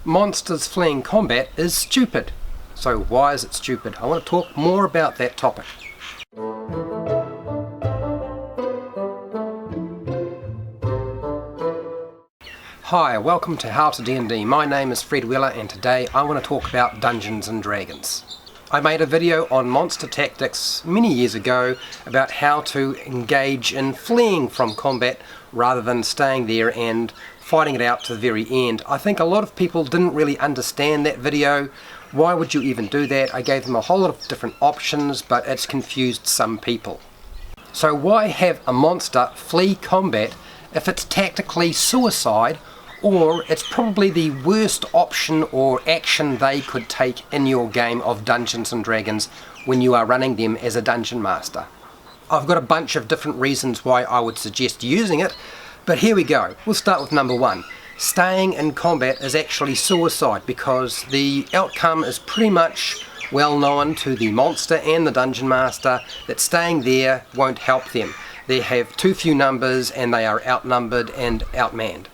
Monsters fleeing combat is stupid. So why is it stupid? I want to talk more about that topic. Hi, welcome to HowtoDandD. My name is Fred Weller and today I want to talk about Dungeons and Dragons. I made a video on monster tactics many years ago about how to engage in fleeing from combat rather than staying there and fighting it out to the very end. I think a lot of people didn't really understand that video. Why would you even do that? I gave them a whole lot of different options, but it's confused some people. So why have a monster flee combat if it's tactically suicide, or it's probably the worst option or action they could take in your game of Dungeons and Dragons when you are running them as a dungeon master? I've got a bunch of different reasons why I would suggest using it, but here we go. We'll start with number one. Staying in combat is actually suicide because the outcome is pretty much well known to the monster and the dungeon master that staying there won't help them. They have too few numbers and they are outnumbered and outmanned.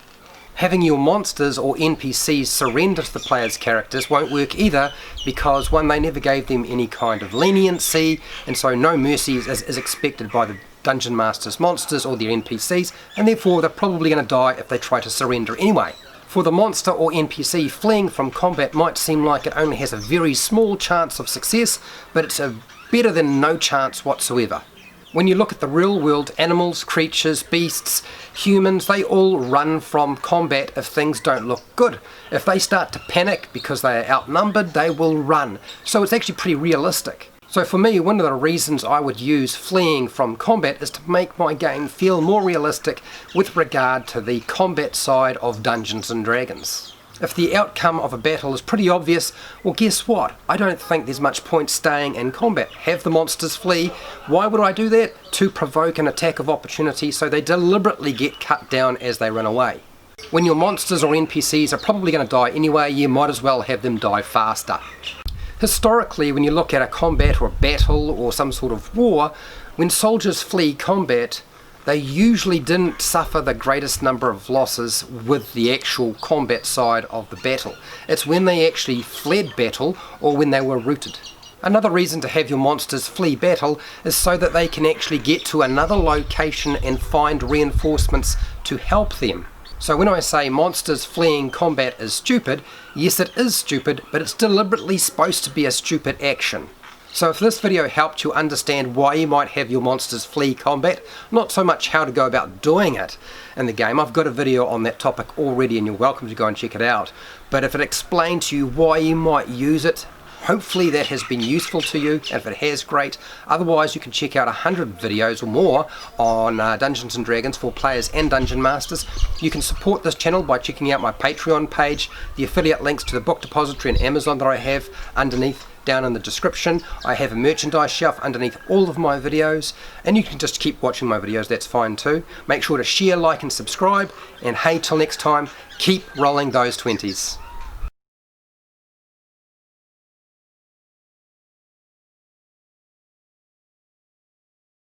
Having your monsters or NPCs surrender to the player's characters won't work either because one, they never gave them any kind of leniency, and so no mercy is expected by the dungeon master's monsters or their NPCs, and therefore they're probably going to die if they try to surrender anyway. For the monster or NPC, fleeing from combat might seem like it only has a very small chance of success, but it's a better than no chance whatsoever. When you look at the real world, animals, creatures, beasts, humans, they all run from combat if things don't look good. If they start to panic because they are outnumbered, they will run. So it's actually pretty realistic. So for me, one of the reasons I would use fleeing from combat is to make my game feel more realistic with regard to the combat side of Dungeons and Dragons. If the outcome of a battle is pretty obvious, well, guess what? I don't think there's much point staying in combat. Have the monsters flee. Why would I do that? To provoke an attack of opportunity so they deliberately get cut down as they run away. When your monsters or NPCs are probably going to die anyway, you might as well have them die faster. Historically, when you look at a combat or a battle or some sort of war, when soldiers flee combat, they usually didn't suffer the greatest number of losses with the actual combat side of the battle. It's when they actually fled battle or when they were routed. Another reason to have your monsters flee battle is so that they can actually get to another location and find reinforcements to help them. So when I say monsters fleeing combat is stupid, yes, it is stupid, but it's deliberately supposed to be a stupid action. So if this video helped you understand why you might have your monsters flee combat, not so much how to go about doing it in the game, I've got a video on that topic already and you're welcome to go and check it out. But if it explained to you why you might use it, hopefully that has been useful to you, and if it has, great. Otherwise, you can check out 100 videos or more on Dungeons and Dragons for players and dungeon masters. You can support this channel by checking out my Patreon page, the affiliate links to the book depository and Amazon that I have underneath down in the description. I have a merchandise shelf underneath all of my videos, and you can just keep watching my videos, that's fine too. Make sure to share, like and subscribe, and hey, till next time, keep rolling those 20s.